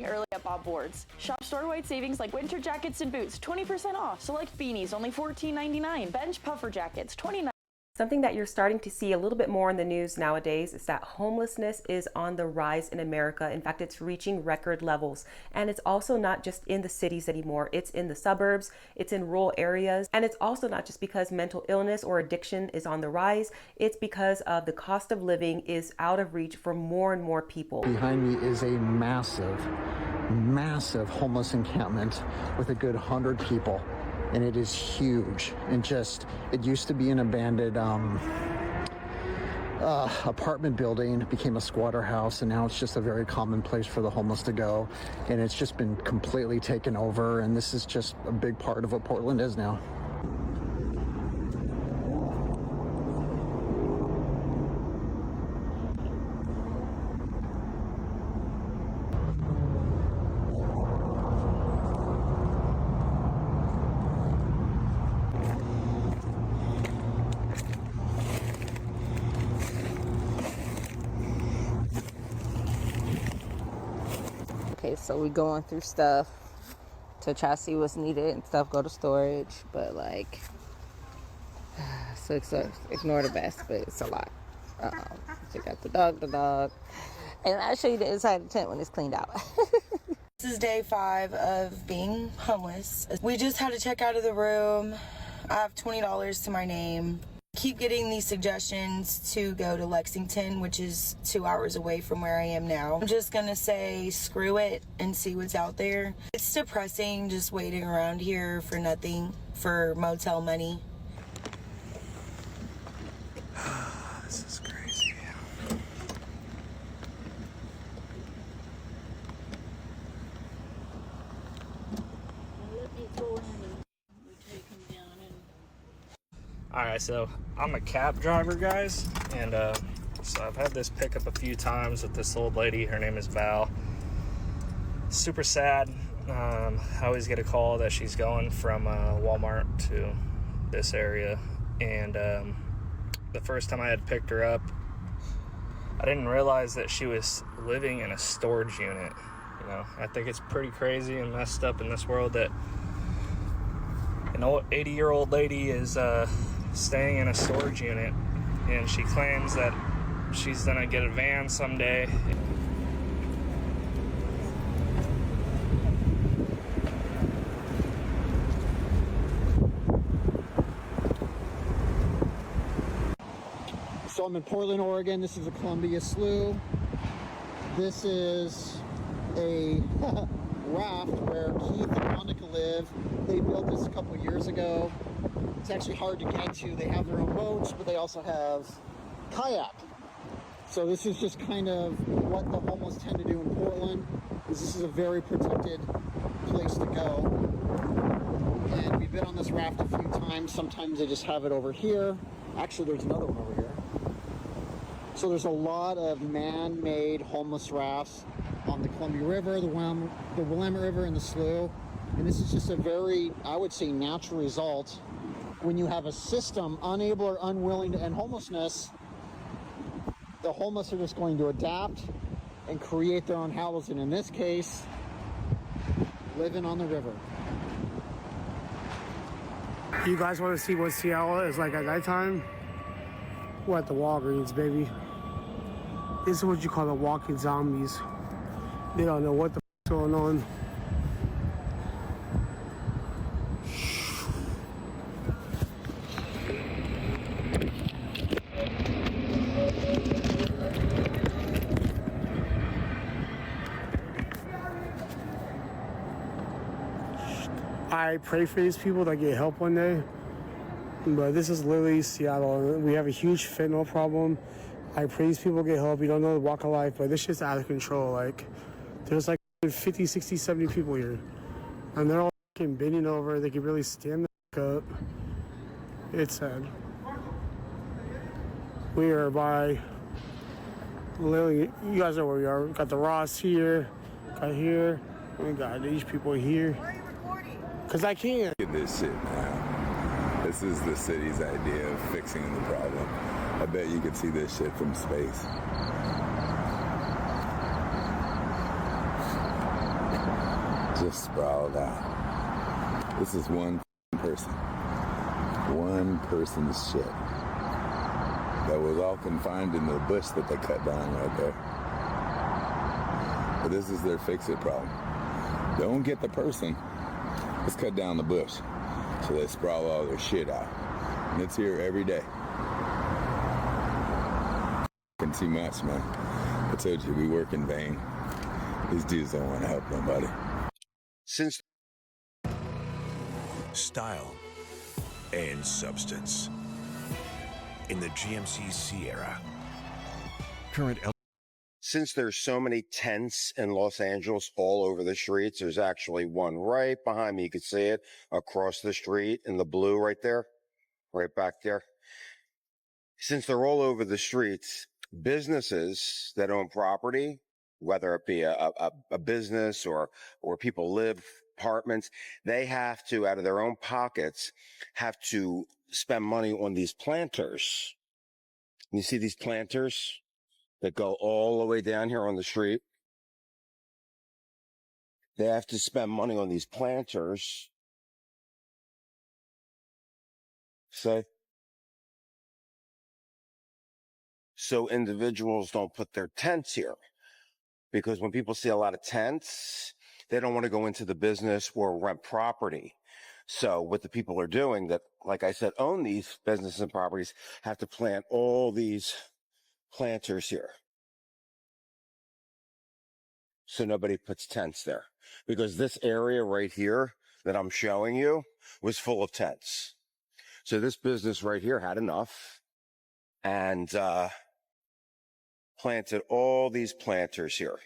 Early at Bob Ward's. Shop store-wide savings like winter jackets and boots, 20% off. Select beanies, only $14.99. Bench puffer jackets, $29. Something that you're starting to see a little bit more in the news nowadays is that homelessness is on the rise in America. In fact, it's reaching record levels. And it's also not just in the cities anymore. It's in the suburbs, it's in rural areas. And it's also not just because mental illness or addiction is on the rise. It's because of the cost of living is out of reach for more and more people. Behind me is a massive homeless encampment with a good 100 people. And it is huge. And just, it used to be an abandoned apartment building. It became a squatter house, and now it's just a very common place for the homeless to go. And it's just been completely taken over, and this is just a big part of what Portland is now. Okay, so we going through stuff to try to see what's needed and stuff go to storage, but like, so ignore the best, but it's a lot. Check out the dog, and I'll show you the inside of the tent when it's cleaned out. This is day 5 of being homeless. We just had to check out of the room. I have $20 to my name. Keep getting these suggestions to go to Lexington, which is 2 hours away from where I am now. I'm just gonna say screw it and see what's out there. It's depressing just waiting around here for nothing, for motel money. This is crazy. Alright, so I'm a cab driver, guys, and so I've had this pickup a few times with this old lady. Her name is Val. Super sad. I always get a call that she's going from Walmart to this area, and the first time I had picked her up, I didn't realize that she was living in a storage unit. You know, I think it's pretty crazy and messed up in this world that an 80-year-old lady is staying in a storage unit, and she claims that she's gonna get a van someday. So I'm in Portland, Oregon. This is the Columbia Slough. This is a raft where Keith and Monica live. They built this a couple years ago. It's actually hard to get to. They have their own boats, but they also have kayak. So this is just kind of what the homeless tend to do in Portland, is this is a very protected place to go. And we've been on this raft a few times. Sometimes they just have it over here. Actually, there's another one over here. So there's a lot of man-made homeless rafts on the Columbia River, the Willamette River, and the Slough. And this is just a very, I would say, natural result when you have a system unable or unwilling to end homelessness. The homeless are just going to adapt and create their own houses, and in this case, living on the river. You guys want to see what Seattle is like at nighttime? We're at the Walgreens, baby. This is what you call the walking zombies. They don't know what the f***'s going on. I pray for these people that get help one day, but this is literally Seattle. We have a huge fentanyl problem. I pray these people get help. You don't know the walk of life, but this shit's out of control. Like, there's like 50, 60, 70 people here, and they're all bending over. They can really stand the up. It's sad. We are by, literally, you guys know where we are. We got the Ross here, got here, we got these people here. Because I can't. Look at this shit, man. This is the city's idea of fixing the problem. I bet you could see this shit from space. just sprawled out. This is one person. One person's shit. That was all confined in the bush that they cut down right there. But this is their fix-it problem. Don't get the person. Let's cut down the bush. So they sprawl all their shit out. And it's here every day. Too much, man. I told you, we work in vain. These dudes don't want to help nobody. Since style and substance in the GMC Sierra. Since there's so many tents in Los Angeles all over the streets, there's actually one right behind me. You can see it across the street in the blue right there, right back there. Since they're all over the streets, businesses that own property, whether it be a business or people live apartments, they have to, out of their own pockets, have to spend money on these planters. You see these planters that go all the way down here on the street? They have to spend money on these planters. So individuals don't put their tents here, because when people see a lot of tents, they don't want to go into the business or rent property. So what the people are doing that, like I said, own these businesses and properties, have to plant all these planters here. So nobody puts tents there, because this area right here that I'm showing you was full of tents. So this business right here had enough and planted all these planters here.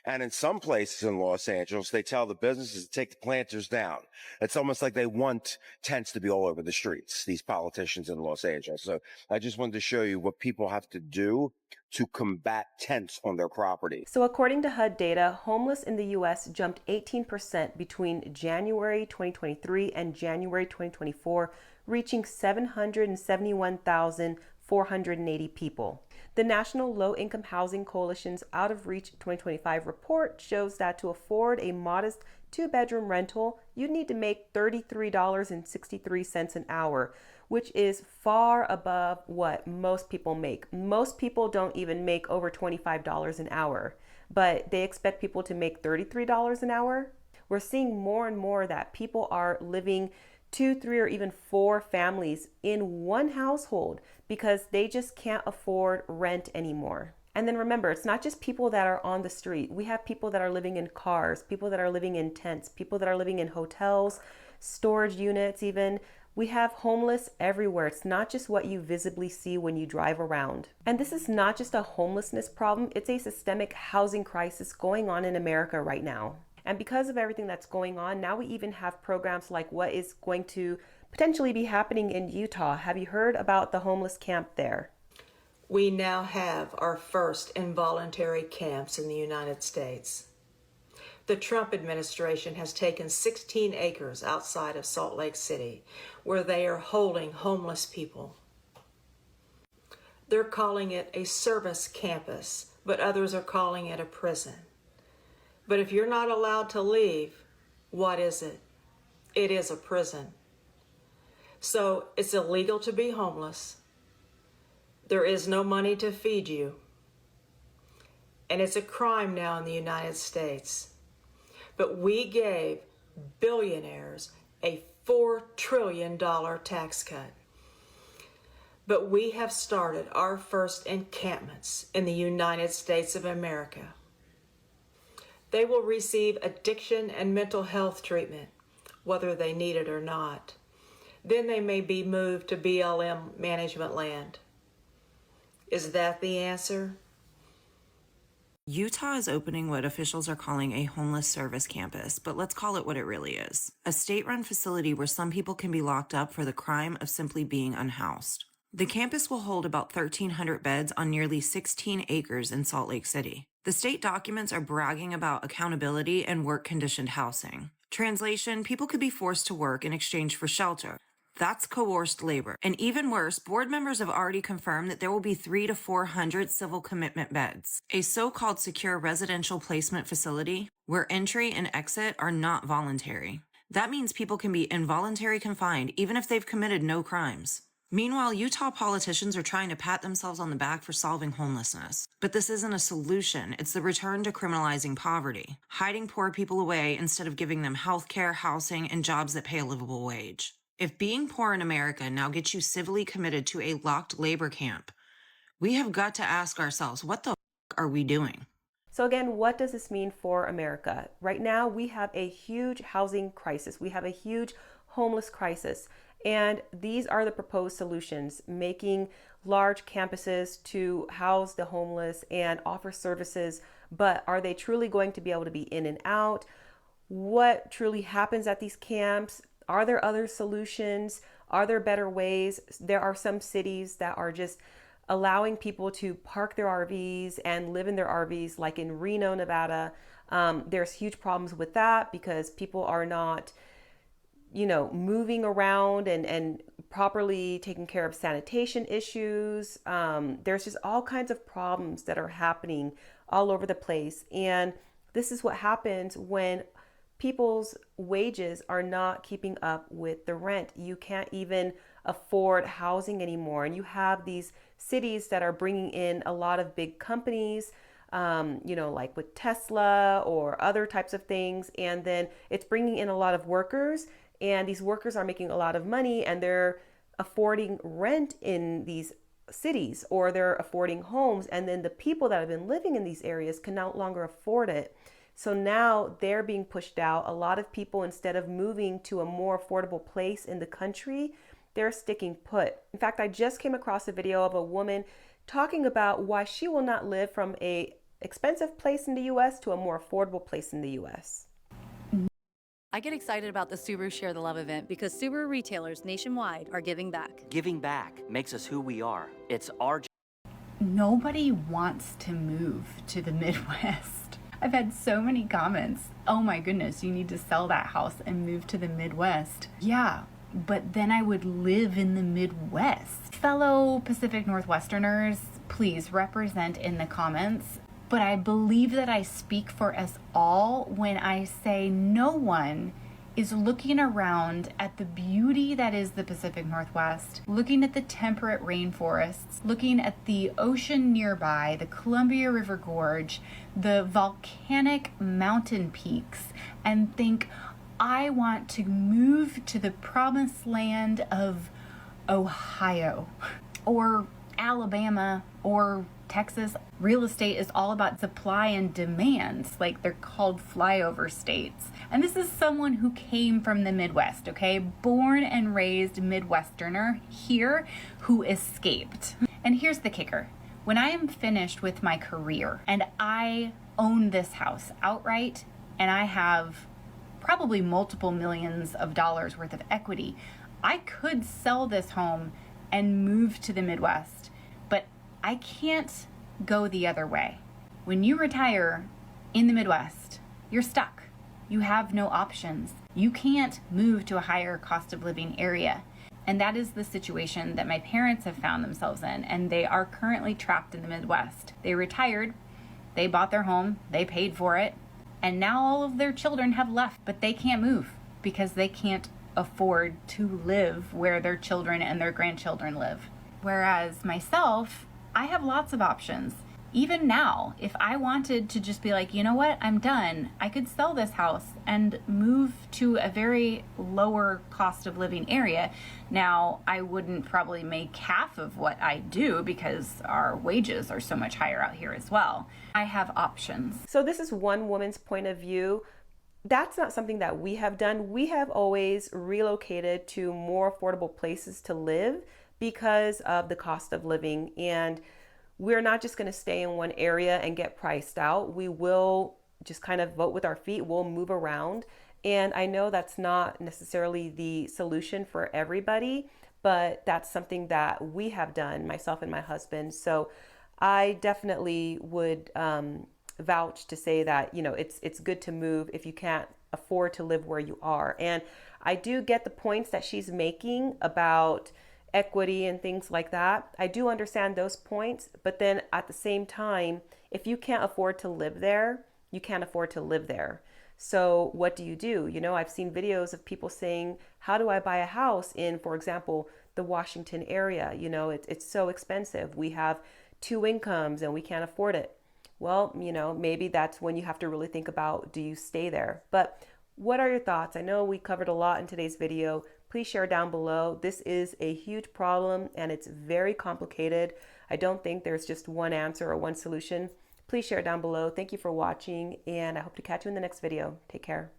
And in some places in Los Angeles, they tell the businesses to take the planters down. It's almost like they want tents to be all over the streets, these politicians in Los Angeles. So I just wanted to show you what people have to do to combat tents on their property. So according to HUD data, homeless in the U.S. jumped 18% between January 2023 and January 2024, reaching 771,480 people. The National Low-Income Housing Coalition's Out of Reach 2025 report shows that to afford a modest two-bedroom rental, you'd need to make $33.63 an hour, which is far above what most people make. Most people don't even make over $25 an hour, but they expect people to make $33 an hour. We're seeing more and more that people are living 2, 3, or even 4 families in one household because they just can't afford rent anymore. And then remember, it's not just people that are on the street. We have people that are living in cars, people that are living in tents, people that are living in hotels, storage units even. We have homeless everywhere. It's not just what you visibly see when you drive around. And this is not just a homelessness problem, it's a systemic housing crisis going on in America right now. And because of everything that's going on, now we even have programs like what is going to potentially be happening in Utah. Have you heard about the homeless camp there? We now have our first involuntary camps in the United States. The Trump administration has taken 16 acres outside of Salt Lake City where they are holding homeless people. They're calling it a service campus, but others are calling it a prison. But if you're not allowed to leave, what is it? It is a prison. So it's illegal to be homeless. There is no money to feed you. And it's a crime now in the United States. But we gave billionaires a $4 trillion tax cut. But we have started our first encampments in the United States of America. They will receive addiction and mental health treatment, whether they need it or not. Then they may be moved to BLM management land. Is that the answer? Utah is opening what officials are calling a homeless service campus, but let's call it what it really is. A state-run facility where some people can be locked up for the crime of simply being unhoused. The campus will hold about 1,300 beds on nearly 16 acres in Salt Lake City. The state documents are bragging about accountability and work-conditioned housing. Translation, people could be forced to work in exchange for shelter. That's coerced labor. And even worse, board members have already confirmed that there will be 300 to 400 civil commitment beds, a so-called secure residential placement facility where entry and exit are not voluntary. That means people can be involuntary confined even if they've committed no crimes. Meanwhile, Utah politicians are trying to pat themselves on the back for solving homelessness. But this isn't a solution. It's the return to criminalizing poverty, hiding poor people away instead of giving them health care, housing, and jobs that pay a livable wage. If being poor in America now gets you civilly committed to a locked labor camp, we have got to ask ourselves, what the f*** are we doing? So again, what does this mean for America? Right now, we have a huge housing crisis. We have a huge homeless crisis. And these are the proposed solutions, making large campuses to house the homeless and offer services. But are they truly going to be able to be in and out? What truly happens at these camps? Are there other solutions? Are there better ways? There are some cities that are just allowing people to park their RVs and live in their RVs, like in Reno, Nevada. There's huge problems with that because people are not moving around and properly taking care of sanitation issues. There's just all kinds of problems that are happening all over the place. And this is what happens when people's wages are not keeping up with the rent. You can't even afford housing anymore. And you have these cities that are bringing in a lot of big companies, like with Tesla or other types of things. And then it's bringing in a lot of workers. And these workers are making a lot of money and they're affording rent in these cities, or they're affording homes. And then the people that have been living in these areas can no longer afford it. So now they're being pushed out. A lot of people, instead of moving to a more affordable place in the country, they're sticking put. In fact, I just came across a video of a woman talking about why she will not live from an expensive place in the US to a more affordable place in the US. I get excited about the Subaru Share the Love event because Subaru retailers nationwide are giving back. Giving back makes us who we are. It's our Nobody wants to move to the Midwest. I've had so many comments. Oh my goodness, you need to sell that house and move to the Midwest. Yeah, but then I would live in the Midwest. Fellow Pacific Northwesterners, please represent in the comments. But I believe that I speak for us all when I say no one is looking around at the beauty that is the Pacific Northwest, looking at the temperate rainforests, looking at the ocean nearby, the Columbia River Gorge, the volcanic mountain peaks, and think, I want to move to the promised land of Ohio or Alabama or Texas. Real estate is all about supply and demand, like they're called flyover states. And this is someone who came from the Midwest, okay? Born and raised Midwesterner here who escaped. And here's the kicker. When I am finished with my career and I own this house outright and I have probably multiple millions of dollars worth of equity, I could sell this home and move to the Midwest, but I can't go the other way. When you retire in the Midwest, you're stuck. You have no options. You can't move to a higher cost of living area. And that is the situation that my parents have found themselves in, and they are currently trapped in the Midwest. They retired, they bought their home, they paid for it, and now all of their children have left, but they can't move because they can't afford to live where their children and their grandchildren live. Whereas myself, I have lots of options. Even now, if I wanted to just be like, you know what, I'm done, I could sell this house and move to a very lower cost of living area. Now, I wouldn't probably make half of what I do because our wages are so much higher out here as well. I have options. So this is one woman's point of view. That's not something that we have done. We have always relocated to more affordable places to live because of the cost of living. And we're not just going to stay in one area and get priced out. We will just kind of vote with our feet. We'll move around. And I know that's not necessarily the solution for everybody, but that's something that we have done, myself and my husband. So I definitely would vouch to say that, it's good to move if you can't afford to live where you are. And I do get the points that she's making about equity and things like that. I do understand those points, but then at the same time, if you can't afford to live there, you can't afford to live there. So what do? You know, I've seen videos of people saying, how do I buy a house in, for example, the Washington area? You know, it's so expensive. We have 2 incomes and we can't afford it. Well, you know, maybe that's when you have to really think about, do you stay there? But what are your thoughts? I know we covered a lot in today's video. Please share down below. This is a huge problem and it's very complicated. I don't think there's just one answer or one solution. Please share down below. Thank you for watching, and I hope to catch you in the next video. Take care.